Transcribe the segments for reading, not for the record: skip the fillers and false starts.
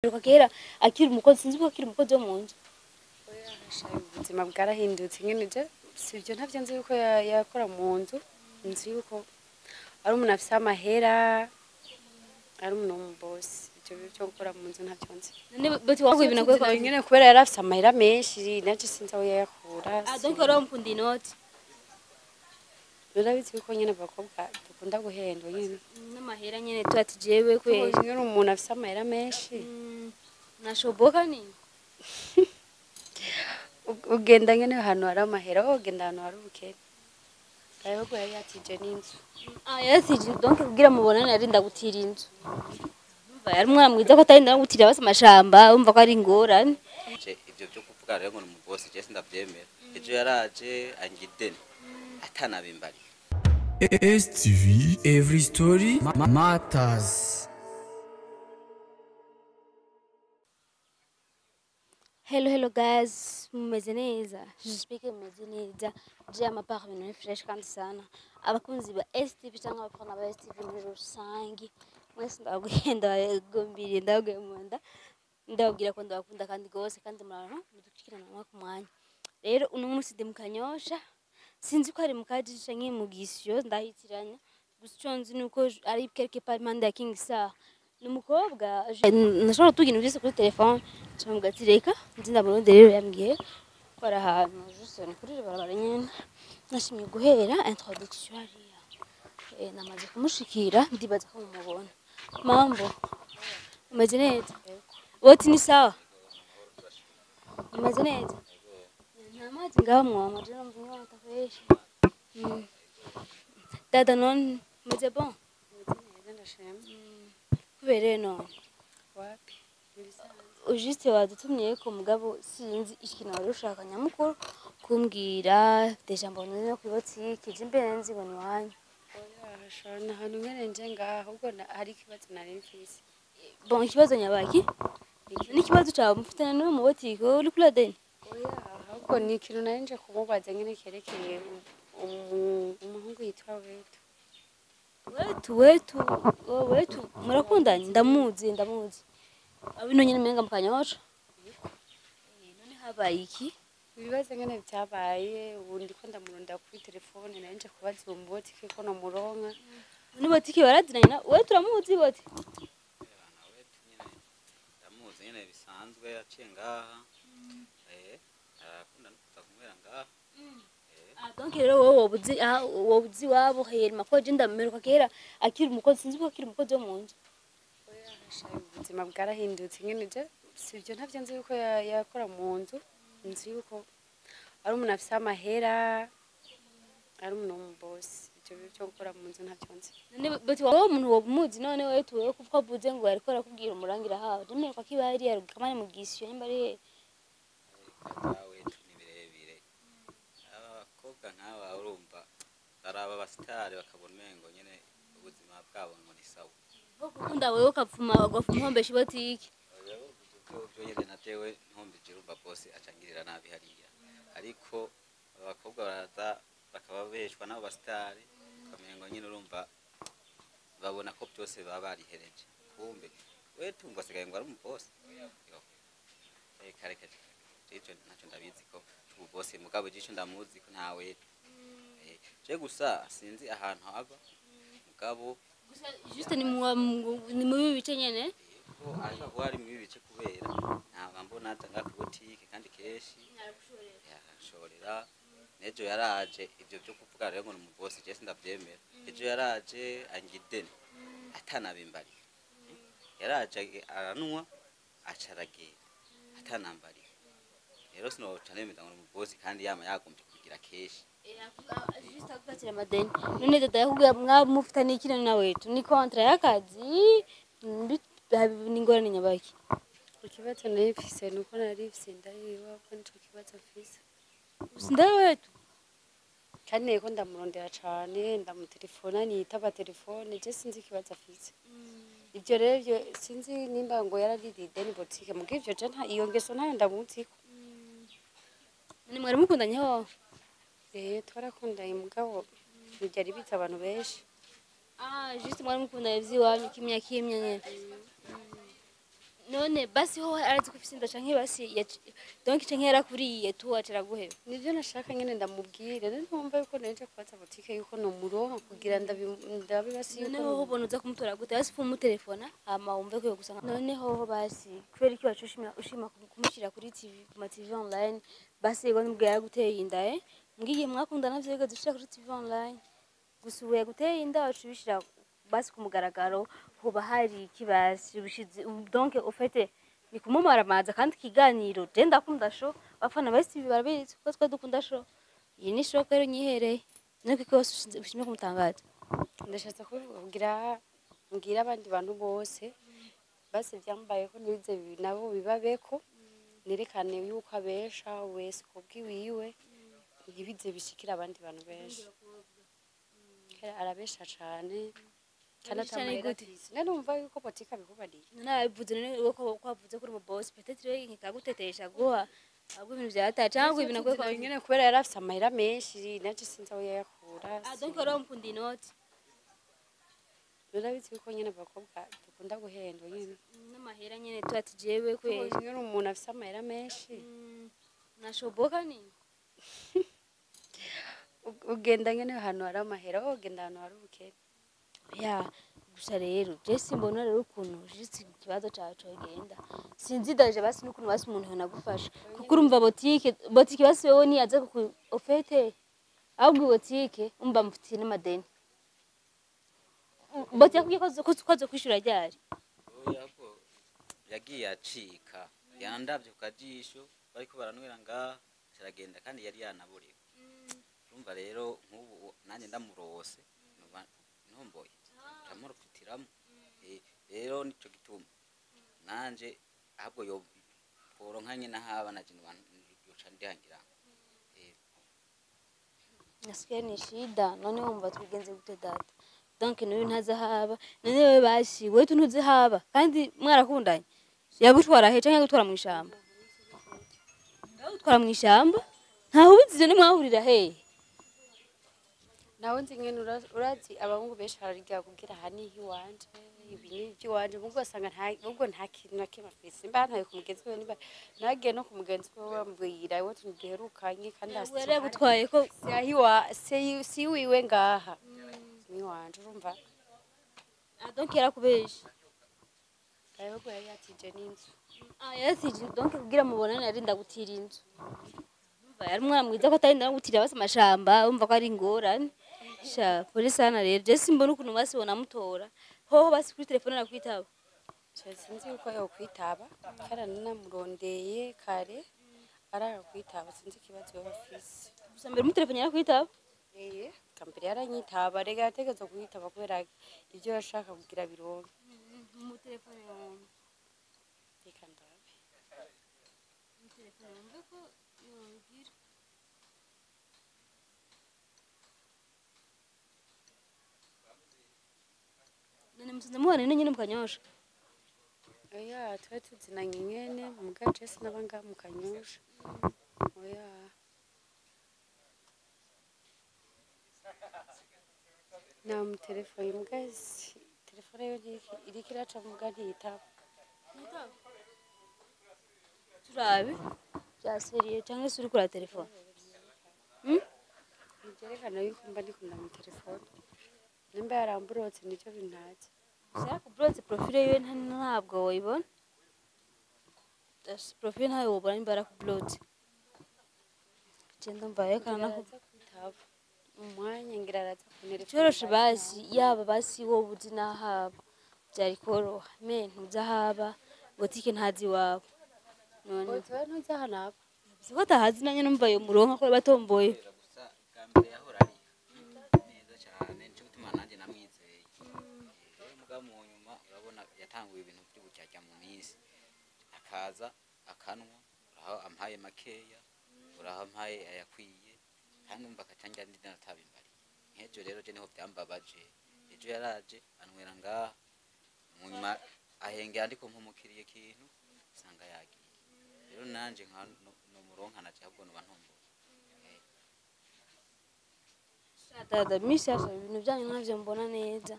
Ruka kera akiri umukozi sinzi ko akiri umukozi wo mu nzu. Oya hashaye ubuzima bwarahindutse nyene je sivyo ntavyo nzi yuko yakora mu nzu nzi yuko ari umuntu afise amahera ari umuntu w'umubosi ivyo byo gukora mu nzu ntavyo nzi. None bati wakuye ibintu kwe kwa nyene kubera yari afise amahera menshi naje sinzi aho yayakura. donc wari wamukunda inoti. Urabizi yuko nyene abakobwa dukunda guhendwa nyene N'amahera nyene twati jewe kwe nyene umuntu afise amahera menshi nashoboka nini. ugenda nyene ahantu hari amahera ugenda ahantu hari ubukene ahubwo yari yatije n'inzu. Yatije donc kugira mubonane yari ndagutira inzu. Umva yari umwana mwiza ko atari ndagutira base amashamba umva ko ari ingorane. Ivyo byo kuvuga rero ngo umubosi je sindavyemera. Ejo yaraje angidene atanabimbari. STV every story matters. Hello guys, mumeze neza. J'espère que mumeze neza. Je amapara ibintu fresh kandi sana. Abakunzi ba STV cyangwa abafana ba STV muri rusangi. Mwese ndagenda gombiri ndagwemunda. Ndabwira ko ndabakunda kandi gose kandi murano mudukikirana ku mwanya. Rero uno munsi ndi mukanyosha. Sinzi ko ari mukajisha nk'imugisyo ndahitiranya. Gusa icyo nzi nuko ari quelque part manda ya King Star. Numukobwa nashobora tugira ibintu kuri telefone cyangwa gatireka nzi ndamuronde rero yambwiye ko ari ahantu juste ni kuri barabara nyene nashimye guhera introduction ariya namaze kumushikira ndibaza ko mumubona mambo umeze neza wote ni sawa umeze neza nta mazi ngaho mwama je numva ngo atafeshe dada non umeze bon Neza ndashima kubere none wapi juste wadutumye ko mugabo sinzi ikintu wari ushaka nyamukuru kumbwira deja mbona no kwibotiki jimbe nzi ngo nwanyu. oya hashana hanu ngene nje ngaho ubwo hari kibazo nari mfise. Bon ikibazo nyabaki ni kibazo cyawe mufitana no mu botiki uri kula deni. Oya ahubwo ni ikintu nari nje kumubaza nyene kerekeye umuhungu yitwa Wetu murakundanye ndamuzi abino nyene menga mukanyosha none habaye iki ibibazo ngene byabaye ubu ndiko ndamurondera kuri telefone nari nje kubaza uwo mubotiki ko namuronka. ni botiki baraziranye na Wetu uramuzi bote Ndamuzi nyene bisanzwe yaciye ngaha. Arakunda no kuza kumwera ngaha. donc rero wobuzi wabo hera ko je ndameruka kera akiri umukozi sinzi ko akiri umukozi wo mu nzu. Oya hashaye ubuzima bwarahindutse nyene je sivyo ntavyo nzi yuko yakora mu nzu nzi yuko ari umuntu afise amahera ari umuntu w'umubosi ivyo byo gukora mu nzu ntavyo nzi. None bati wowe umuntu womuzi none Wetu wewe kuvuga buze ngo ariko arakubwira umurangira hawe ndemeruka ko ibari yarukamane mu gisyo nimba ari he Wetu ni birebire. Abakobwa nk'aba urumva baraba abasitari bakabona umengo nyene ubuzima bwabo ngo ni sawa. ukunda wewe ukapfuma hombesha ibotiki Byo nyene natewe ntumbije urumva bose acangirira nabi hariya. Ariko abakobwa baraza bakababeshwa n'abo basitari ukamengo nyene urumva babona ko byose baba barihereje. Kumbe Wetu ngo asigaye ngo ari umubosi. Kareka ico naco ndabizi ko ubose mugabo ico ndamuzi ko nta Wetu. Je gusa sinzi ahantu haba mugabo gusa juste ni mu bice nyene ko aje ari mu bice kubera nta mbona atanga ku botike kandi keshi yarashorera. Nejo yaraje ivyo byo kuvuga rero ngo umubosi je sindavyemera. Ejo yaraje angidene atanabimbari. Yaraje aranwa acaragera atanambari. Rero sino canemeza ngo umubosi kandi yama yagombye kugira keshi. juste akatira madeni none dada yakubwira mwamufitani ikina na Wetu ni kontra y'akazi n'ingorane nyabaki. Ikibazo nari mfise nuko nari mfise ndariwa ko nico kibazo mfise Usinda Wetu kandi niko ndamurondera cane ndamutelefona nitaba telefone je sinzi ikibazo afise. Ivyo rero sinzi nimba ngo yararide ni botike mugivyo je nta iyo ngeso ntayo ndamuziko. ni mwari mukundanye ho Twarakundanye mugabo byari bitse abantu benshi. juste mwari mukundanye vyiwanyu kimya nyene none basi ho arazi ko ufite inda canke basi donc canke yarakuriye tu acira guheba nivyo nashaka nyene ndamubwire ntumva yuko neje kwatsa botike yuko no muronka kugira ndabibasi yuko noneho ubona uza kumutora gute basi fu umutelefona hama wumve ko yogusanga noneho basi kubera iki wacu ushima kumushyira kuri TV ku ma TV online basi yego nibwira yaguteye inda mbwiye mwakundana navyo yego dushira kuri TV online gusa ubu yaguteye inda wacu bishira basi kumugaragaro hoba hari ikibasi ubishize donc ufite ni kumumaramaza kandi kiganiro je ndakunda sho bafana basi TV barabizi ko twe dukunda sho iyi ni sho rero nyihereye nuko ikose ushimye kumutangaza ndashatse kubivuga kugira mbwira abandi bantu bose basi vyambaye ko nize nabo bibabeko nerekane yuko abesha wese kubwiwiwe ntibize bishikira abandi bantu benshi arabesha cane kandi atamahera numva yuko botika bikubariye nabivuze none ko kwavuze kuri mu boss peut-être nkikagutetesha guha ahubwo ibintu byataye cyangwa ibintu nakwe kwa nyene kubera yarafise amahera menshi naje sinzi aho yayakura donc rero mukunda inoti urabizi yuko nyene bakobwa dukunda guhendwa nyene n'amahera nyene twati jewe kwe nyene umuntu afise amahera menshi nashoboka ni ugenda nyene ahantu hari amahera ugenda ahantu hari ubukene ya gusa rero je simbona rero ukuntu jisi ikibazo cacu genda sinzi daje basi n'ukuntu basi umuntu yanagufasha kuko urumva botike basi wewe ni aza ku ofete ahubwo botike umba mufitiye n'amadeni botike kugiye ko kwishura ryari yako yagiye acika yandavye ku kajisho bariko baranwera ngaha kiragenda kandi yari yanaburiwe urumva rero nk'ubu nanjye ndamurose ntomboye ndamurukutiramo rero nico gituma nanje ahubwo yo koronka nyene haba na jino yoca ndihangira nasikia ni shida none wumva twigenze gute data donc niwe ntazahaba none wewe bashi wetu ntuzihaba kandi mwarakundanye yagutwara he canke gutwara mu ishamba ndagutwara mu ishamba ntaho ubizi ni mwahurira he nawe nzi nyene urazi abahungu benshi hararya kugira hani hiwanje ibintu by'iwanje mugo asanga nta kintu na kimwe afise mba ntaye kumugenzi we niba nagiye no kumugenzi we bambwira we tuduherukanye kandi yari yagutwaye ko si wiwe ngaha ni wanje urumva donc yarakubesha ahubwo yari yatije n'inzu yatije donc kugira mubonane yari ndagutira inzu umva yari umwana mwiza ko atari ndagutira base amashamba umva ko ari ingorane sha kuri sana rero je simbona ukuntu basibona mutora hoho basi kuri telefone arakwitaba sinzi yuko yokwitaba kandi namurondeye kare arakwitaba sinzi ikibazo yafise gusa mbere mu telefone arakwitaba kambere yaranyitaba rega yategeza kuhitaba kubera ivyo yashaka kugira bironke mu telefone yawe reka ndabe mu telefone yumve ko yogira none musanze muhana nyine mukanyosha oya twari tuzinanye nyene mu gace sinabanga mu kanyosha oya na mu telefone mugazi telefone yo iriko iraca mu gati yitaba turabe bya seriye cyangwa se uri kuri telefone byerekana yuko mba ndikunda mu telefone nimba yaramburotse nicyo bintaze gusa yakuburotse profile yiwe ntabwo wayibona profile ntayo wobona nimba yarakuburotse genda mbaye kana kwitaba umwanya ngira araza kunereka cyoroshe basi yaba basi wo buzi nahaba byari koroha me ntuzahaba botike ntazi wabo none oya ntuzahanaba siko tahazi nanye numva yo muronka ko batomboye gusa gambere yahora ari neza cyane nico gituma nanjye namwizeye mugabo mu nyuma urabona yatanguye ibintu by'ubucyajya mu minsi akaza akanwa aho ampaye makeya uraho ampaye ayakwiye kandi umva akacangira ndi natabimbari nkejo rero je niho byambabaje ejo yaraje anwera ngaha mu nyuma ahengera ndiko mpumukiriye kintu usanga yagiye rero nanje nka no muronka naje ahubwo no bantomboye dada mishasha ibintu byanyu ntavyo mbona neza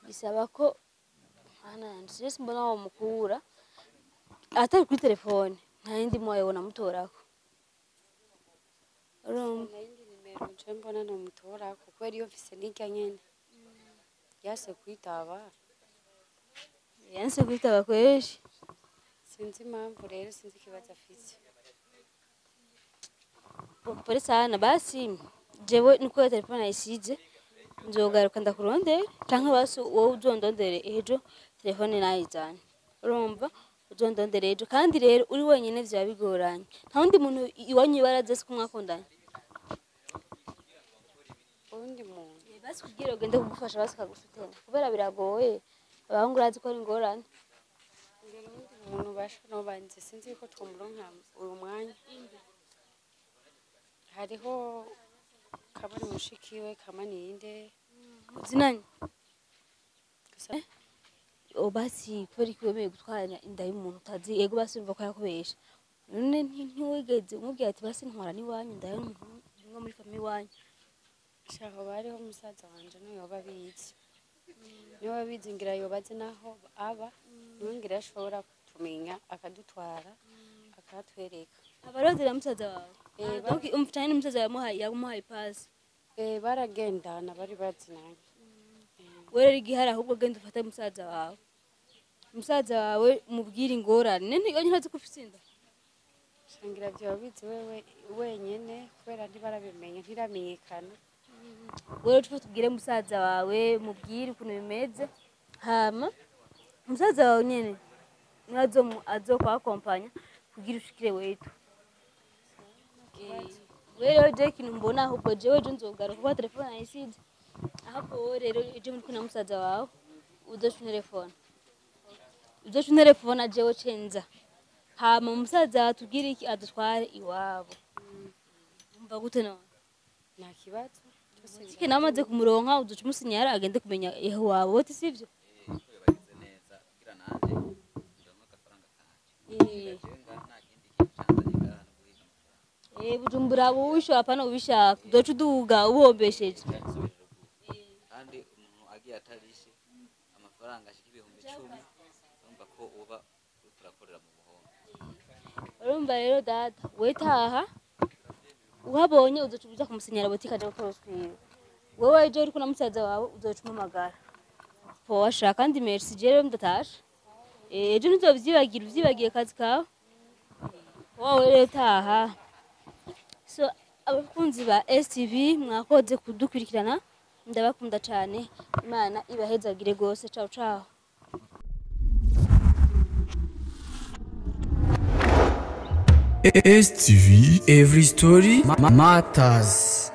bisaba ko ana ndise mbona wo mukura atari kuri telefone nta yindi mwayibona mutorako urumva nayindi nimero nje mbona nomutora kuko ariyo mfise n'irya nyene yase kwitaba yanse kwitaba kweshi sinzi impamvu rero sinzi ikibazo afise pole sana basi jewe niko ya telefone ayisije nzogaruka ndakurondera canke basi wowe uzondondere ejo telefone nayizanye urumva uzondondere ejo kandi rero uri wenyene vyaba bigoranye nta wundi muntu iwanyu baraze ko mwakundanye uwundi muntu basi kugira ugende kugufasha basi kagusutena kubera biragoye abahungu urazi ko ari ingorane mbere uwundi muntu basha nobanze sinzi yuko twomuronka uyu mwanya hariho kabari mushikiwe kamaninde zinanye gusa basi kubera ko wemeye gutwara inda y'umuntu utazi yego basi urumva ko yakubesha none ntiwigeze umubwira ati basi ntwara n'iwanyu inda y'umuntu umwe muri famiye iwanyu shaho bariho umusaza wanje niwe yoba abizi niwe abizi ngira yobaze naho aba niwe ngira ashobora kutumenya akadutwara akatwereka abarondera musaza wawe Eh, donc umfitanye n'umusaza yamuhaye pasi baragendana bari bazinanye wewe rero igihari ahubwo genda ufate musaza wawe mubwire ingorane iyo ntazi ko ufite inda shangira vyoba bizi wewe wenyene kubera ntibarabimenya ntiramenyekana wewe tufa tubwire musaza wawe mubwire ukuntu bimeze hama musaza wawe nyene niwe azokwakompanya kugira ushikire wetu wewe je kintu mbona ahubwo jewe je nzogaruka kuba telefone ayisije ahubwo wowe rero ejo muri kuna musaza wawe uzoca telefone jewe cenza hama umusaza atubwire iki adutware iwabo umva gute none nta kibazo sike namaze kumuronka uzoca umusinyara agende kumenya eho wabo wote sivyo ko yabagize neza kugira nanje ndonka agafaranga kanje jewe ngaha nta kindi kintu canzanye ngaha no guhiga amafaranga bujumbura buwisho apana ubishaka uzoca uduga uhombesheje yansubije ruguru kandi umuntu agiye atarishe amafaranga ashika ibihumbi 10 urumva ko uba uriko urakorera mu buhombo urumva rero data wetaha uhabonye uzoca uja kumusinyara botike aje gukora uswiro wowe ejo uriko na musaza wawe uzoca umumagara posha kandi merci jewe ndatasha ejo ntuzovyibagira uvyibagiye kazi kawe wowe rero taha so abakunzi ba STV mwakoze kudukurikirana ndabakunda cyane imana ibahezagire gose ciao ciao STV, every story matters.